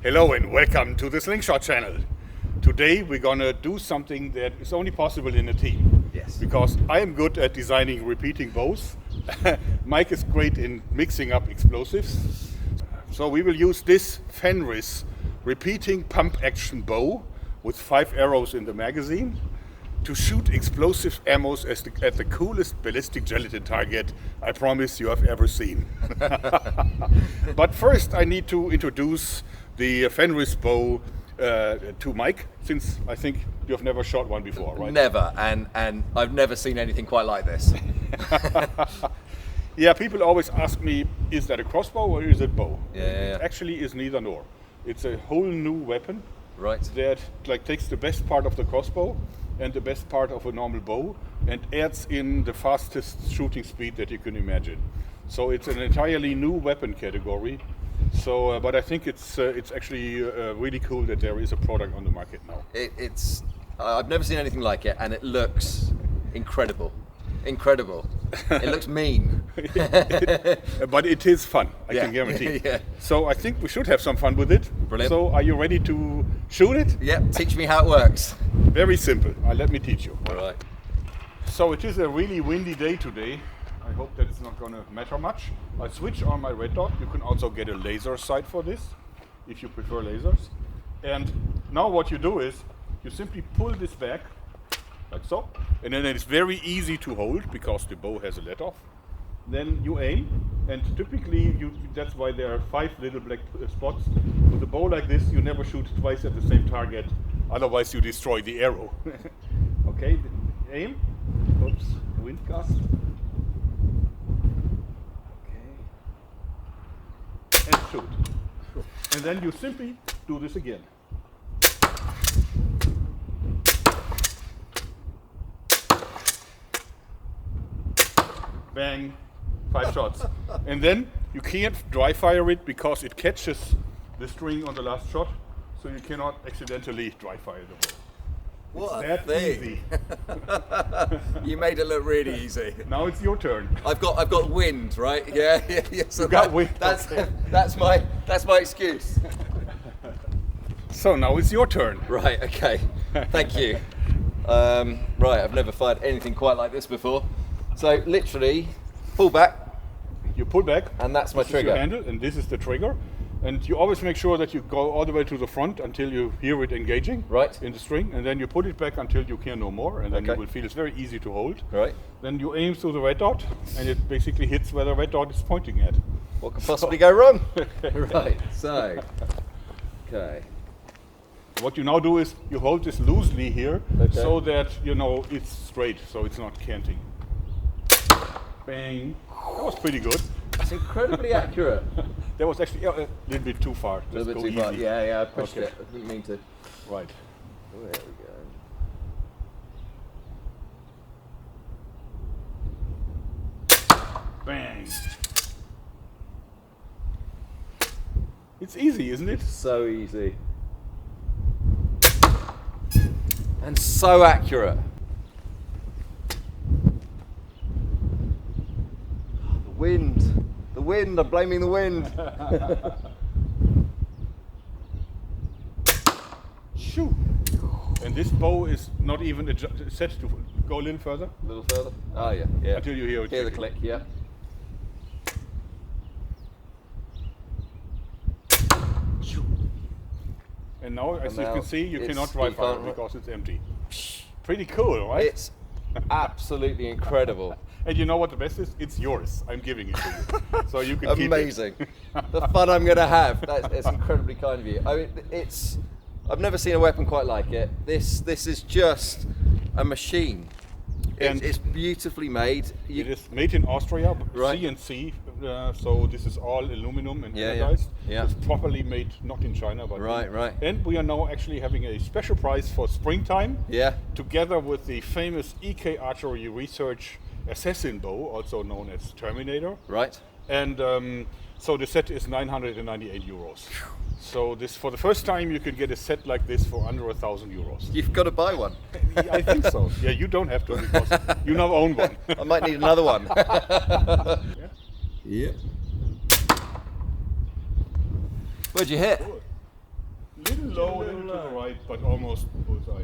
Hello and welcome to the Slingshot Channel. Today we're gonna do something that is only possible in a team. Yes. Because I am good at designing repeating bows. Mike is great in mixing up explosives. So we will use this Fenris repeating pump action bow with 5 arrows in the magazine to shoot explosive ammos at the coolest ballistic gelatin target I promise you have ever seen. But first I need to introduce the Fenris Bow to Mike, since I think you have never shot one before, right? Never, and I've never seen anything quite like this. Yeah, people always ask me, is that a crossbow or is it bow? Yeah. It actually is neither nor. It's a whole new weapon, Right. that takes the best part of the crossbow and the best part of a normal bow and adds in the fastest shooting speed that you can imagine. So it's an entirely new weapon category. So, but I think it's actually really cool that there is a product on the market now. It's I've never seen anything like it, and it looks incredible. Incredible. It looks mean. But it is fun, I can guarantee. Yeah. So I think we should have some fun with it. Brilliant. So are you ready to shoot it? Yep, teach me how it works. Very simple. Let me teach you. All right. So it is a really windy day today. I hope that it's not going to matter much. I switch on my red dot. You can also get a laser sight for this, if you prefer lasers. And now what you do is, you simply pull this back, like so. And then it's very easy to hold, because the bow has a let-off. Then you aim, and typically, that's why there are 5 little black spots. With a bow like this, you never shoot twice at the same target, otherwise you destroy the arrow. Okay, aim. Oops, wind gust. And shoot. And then you simply do this again. Bang, 5 shots. And then you can't dry fire it because it catches the string on the last shot, so you cannot accidentally dry fire the bow. What It's a that thing. easy. You made it look really easy. Now it's your turn. I've got wind, right? Yeah. So You got wind, That's okay. that's my excuse. So now it's your turn. Right. Okay. Thank you. Right. I've never fired anything quite like this before. So literally, pull back, You pull back, and that's my this is your trigger. handle, and this is the trigger. And you always make sure that you go all the way to the front until you hear it engaging Right. in the string, and then you put it back until you can no more, and then you Okay. will feel it's very easy to hold. Right. Then you aim through the red dot, and it basically hits where the red dot is pointing at. What could possibly go wrong? Right. So. Okay. What you now do is you hold this loosely here, Okay. so that it's straight, so it's not canting. Bang! That was pretty good. It's incredibly accurate. That was actually a little bit too far. A little Just bit go too far. easy. Yeah. I pushed Okay. it. I didn't mean to. Right. There we go. Bang! It's easy, isn't it? So easy. And so accurate. The wind. The wind. I'm blaming the wind. Shoo! And this bow is not even set to go a little further A little further. Oh yeah. Yeah. until you hear it. Hear the clicking. click. Yeah. And now, as you now can see, you it's- cannot dry you fire can't- because it's empty. Pretty cool, right? It's absolutely incredible. And you know what the best is? It's yours. I'm giving it to you, so you can keep it. Amazing. The fun I'm going to have. That's incredibly kind of you. I mean, I've never seen a weapon quite like it. This is just a machine. And It's beautifully made. It is made in Austria, Right. CNC, so this is all aluminum and Yeah, anodized. yeah. It's properly made, not in China, but Right. And we are now actually having a special prize for springtime, Yeah. together with the famous EK Archery Research Assassin Bow, also known as Terminator. Right. And so the set is 998 euros. So this, for the first time, you can get a set like this for under 1,000 euros. You've got to buy one. I think so. Yeah, you don't have to because you now own one. I might need another one. Yeah. Where'd you hit? low, a little to the right, but almost bullseye.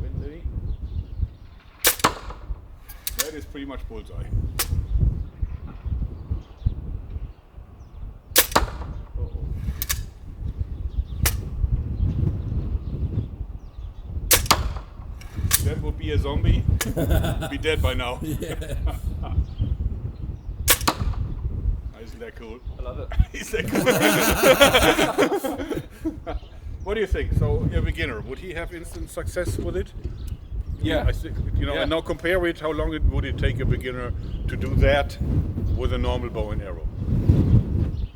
Windy. That is pretty much bullseye. That would be a zombie. Be dead by now. Yeah. Isn't that cool? I love it. Is that cool? What do you think? So, a beginner, would he have instant success with it? Yeah. I think, you know, Yeah. and now compare it. How long would it take a beginner to do that with a normal bow and arrow?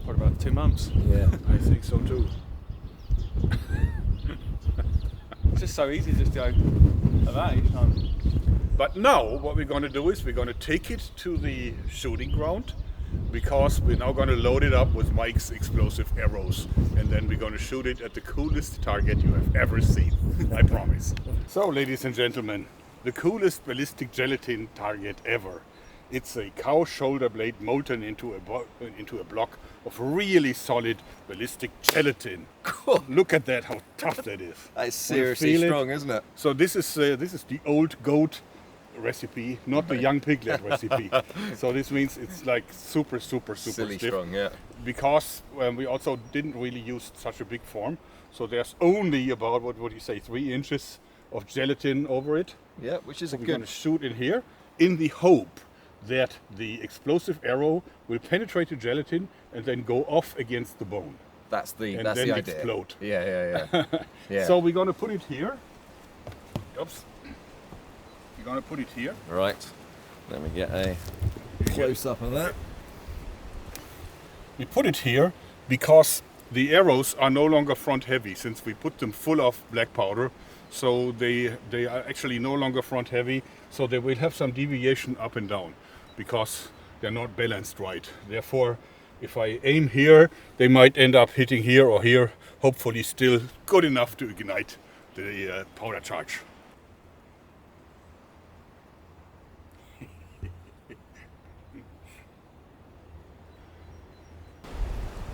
What about 2 months? Yeah. I think so too. It's just so easy just to go like that each time. But now what we're going to do is we're going to take it to the shooting ground, because we're now going to load it up with Mike's explosive arrows, and then we're going to shoot it at the coolest target you have ever seen. I promise. So, ladies and gentlemen, the coolest ballistic gelatin target ever. It's a cow shoulder blade molten into a block of really solid ballistic gelatin. Cool. Look at that, how tough that is. That is Wanna seriously feel it? strong, isn't it? So this is the old goat recipe, not the young piglet recipe. So this means it's like super Silly stiff. strong, yeah. Because we also didn't really use such a big form. So there's only about, what would you say, 3 inches of gelatin over it. Yeah, which is a We're going good. to shoot in here in the hope that the explosive arrow will penetrate the gelatin and then go off against the bone. That's the and that's then the idea. explode. Yeah. Yeah. So we're going to put it here. Oops. We're going to put it here. Right. Let me get a close up of that. We put it here because the arrows are no longer front heavy, since we put them full of black powder. So they are actually no longer front heavy. So they will have some deviation up and down because they're not balanced right. Therefore, if I aim here, they might end up hitting here or here. Hopefully still good enough to ignite the powder charge.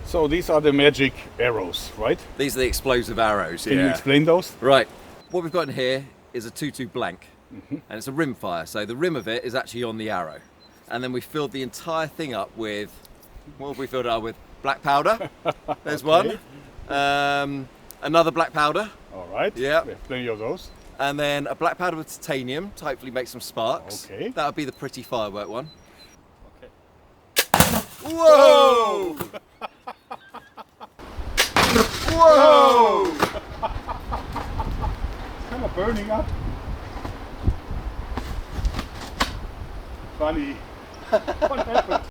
So these are the magic arrows, right? These are the explosive arrows. Can you explain those? Right. What we've got in here is a 2-2 blank, and it's a rim fire. So the rim of it is actually on the arrow, and then we filled the entire thing up with, what have we filled it up with? Black powder. There's Okay. one. Another black powder, All right. Yeah. We have plenty of those. and then a black powder with titanium to hopefully make some sparks. Okay. That would be the pretty firework one. Okay. Whoa! Whoa! It's kind of burning up. Funny. What happened?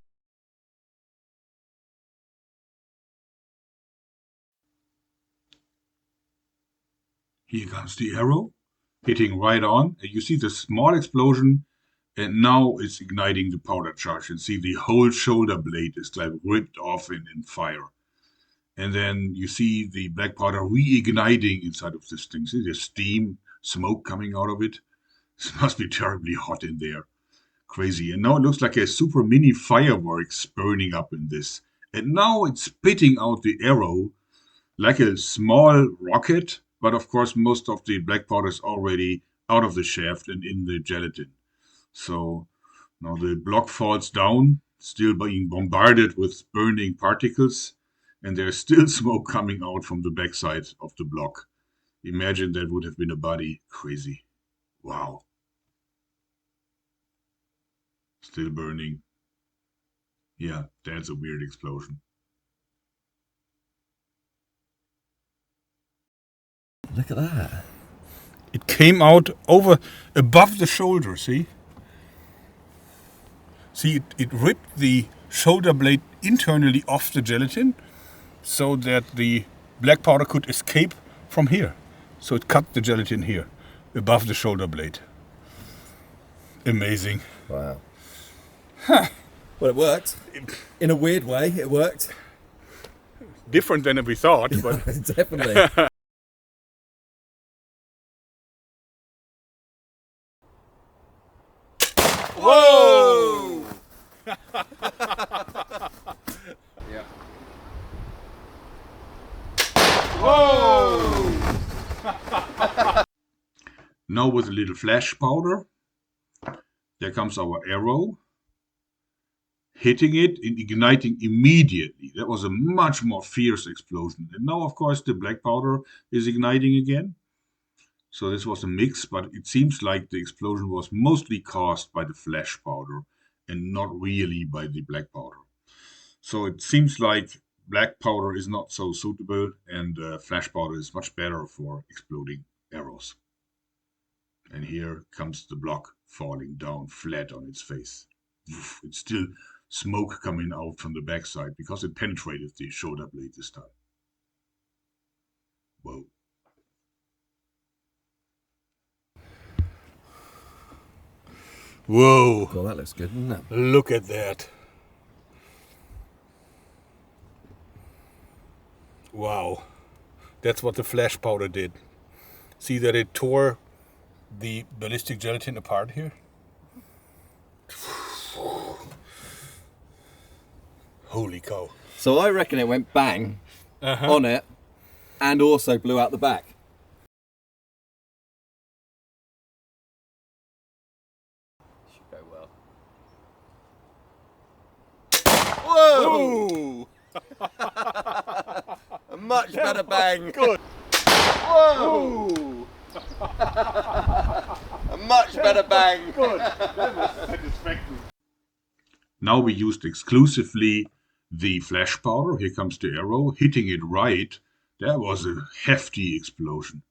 Here comes the arrow, hitting right on. You see the small explosion, and now it's igniting the powder charge. And see the whole shoulder blade is like ripped off in fire. And then you see the black powder reigniting inside of this thing. See the steam, smoke coming out of it. This must be terribly hot in there. Crazy. And now it looks like a super mini fireworks burning up in this. And now it's spitting out the arrow like a small rocket. But of course, most of the black powder is already out of the shaft and in the gelatin. So now the block falls down, still being bombarded with burning particles. And there's still smoke coming out from the backside of the block. Imagine that would have been a body. Crazy. Wow. Still burning. Yeah, that's a weird explosion. Look at that. It came out above the shoulder, see? See, it ripped the shoulder blade internally off the gelatin, so that the black powder could escape from here. So it cut the gelatin here, above the shoulder blade. Amazing. Wow. Well, it worked. In a weird way, it worked. Different than we thought, but Definitely. whoa! Yeah. Whoa! Now with a little flash powder, there comes our arrow, hitting it and igniting immediately. That was a much more fierce explosion. And now, of course, the black powder is igniting again. So this was a mix, but it seems like the explosion was mostly caused by the flash powder and not really by the black powder. So it seems like black powder is not so suitable, and flash powder is much better for exploding arrows. And here comes the block falling down flat on its face. It's still smoke coming out from the backside because it penetrated the shoulder blade this time. Whoa. Whoa. Well, that looks good, doesn't it? Look at that. Wow. That's what the flash powder did. See that it tore the ballistic gelatin apart here? Holy cow. So I reckon it went bang on it and also blew out the back. Should go well. Whoa! A much better bang. Good. Whoa! A much better bang. Good. That was satisfactory. Now we used exclusively the flash powder. Here comes the arrow, hitting it right. That was a hefty explosion.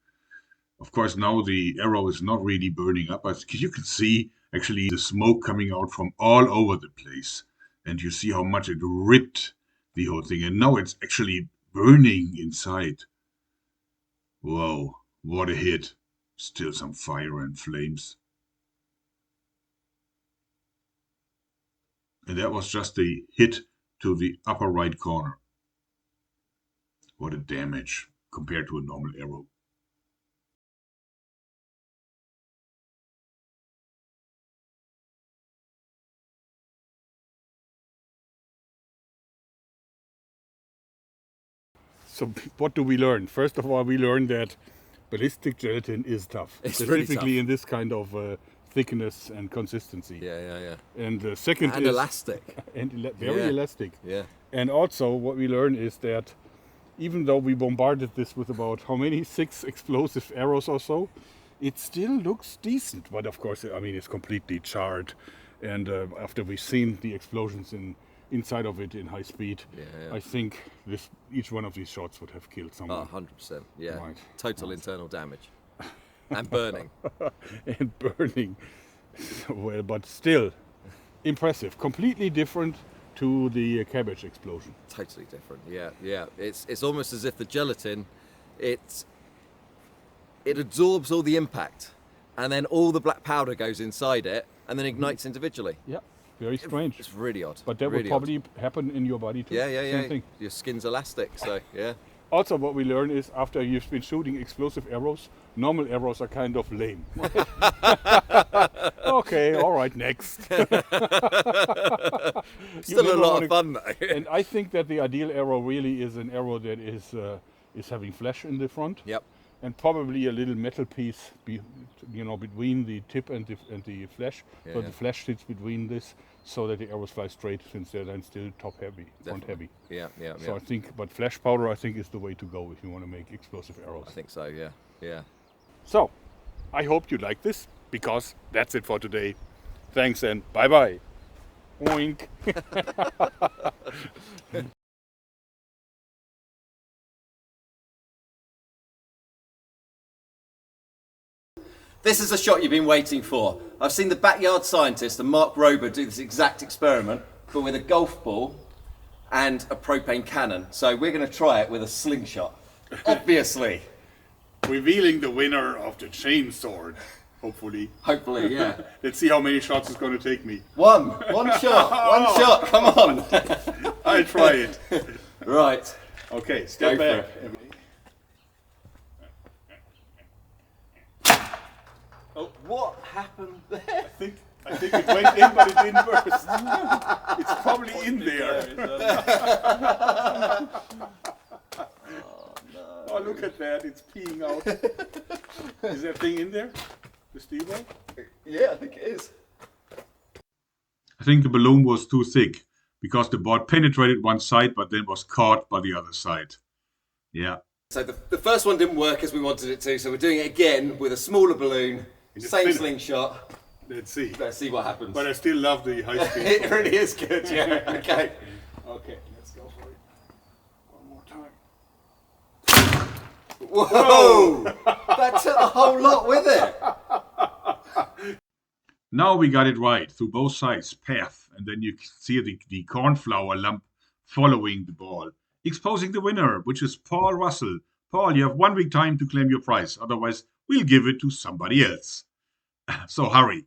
Of course, now the arrow is not really burning up, because you can see actually the smoke coming out from all over the place. And you see how much it ripped the whole thing. And now it's actually burning inside. Whoa, what a hit. Still some fire and flames. And that was just a hit to the upper right corner. What a damage compared to a normal arrow. So what do we learn? First of all, we learned that ballistic gelatin is tough. It's specifically really tough. in this kind of thickness and consistency. Yeah. And the second And is elastic. Very elastic. Yeah. And also what we learn is that even though we bombarded this with about how many 6 explosive arrows or so, it still looks decent. But of course, I mean, it's completely charred. And after we've seen the explosions inside of it in high speed, I think each one of these shots would have killed someone. 100%. Yeah. Right. Total internal damage. And burning. And burning. Well, but still impressive. Completely different to the cabbage explosion. Totally different. Yeah. It's almost as if the gelatin, it absorbs all the impact, and then all the black powder goes inside it, and then ignites individually. Yeah, very strange. It's really odd. But that really would probably happen in your body too. Yeah. Same thing. Your skin's elastic, so yeah. Also, what we learn is after you've been shooting explosive arrows, normal arrows are kind of lame. Okay, all right, next. Still a lot of fun though. And I think that the ideal arrow really is an arrow that is having flesh in the front. Yep. And probably a little metal piece, between the tip and the flesh. So the flesh sits between this, so that the arrows fly straight, since they're then still top heavy, front heavy. Yeah. So I think, but flash powder, I think, is the way to go if you want to make explosive arrows. I think so. Yeah. So, I hope you like this, because that's it for today. Thanks and bye bye. Oink. This is a shot you've been waiting for. I've seen the backyard scientist and Mark Rober do this exact experiment, but with a golf ball and a propane cannon. So we're going to try it with a slingshot, obviously. Revealing the winner of the chainsword, hopefully. Hopefully, yeah. Let's see how many shots it's going to take me. One shot, come on. I'll try it. Right. Okay, step Go back. Oh, what happened there? I think it went in, but it didn't burst. It's probably in there. Oh, no. Oh, Oh, look at that, it's peeing out. Is that thing in there? The steel ball? Yeah, I think it is. I think the balloon was too thick because the board penetrated one side but then was caught by the other side. Yeah. So the first one didn't work as we wanted it to, so we're doing it again with a smaller balloon, same slingshot. Let's see. Let's see what happens. But I still love the high speed. It really is good, yeah. Okay. Okay, let's go for it. One more time. Whoa! That took a whole lot with it. Now we got it right through both sides, path, and then you see the cornflower lump following the ball, exposing the winner, which is Paul Russell. Paul, you have 1 week time to claim your prize, otherwise we'll give it to somebody else. So hurry.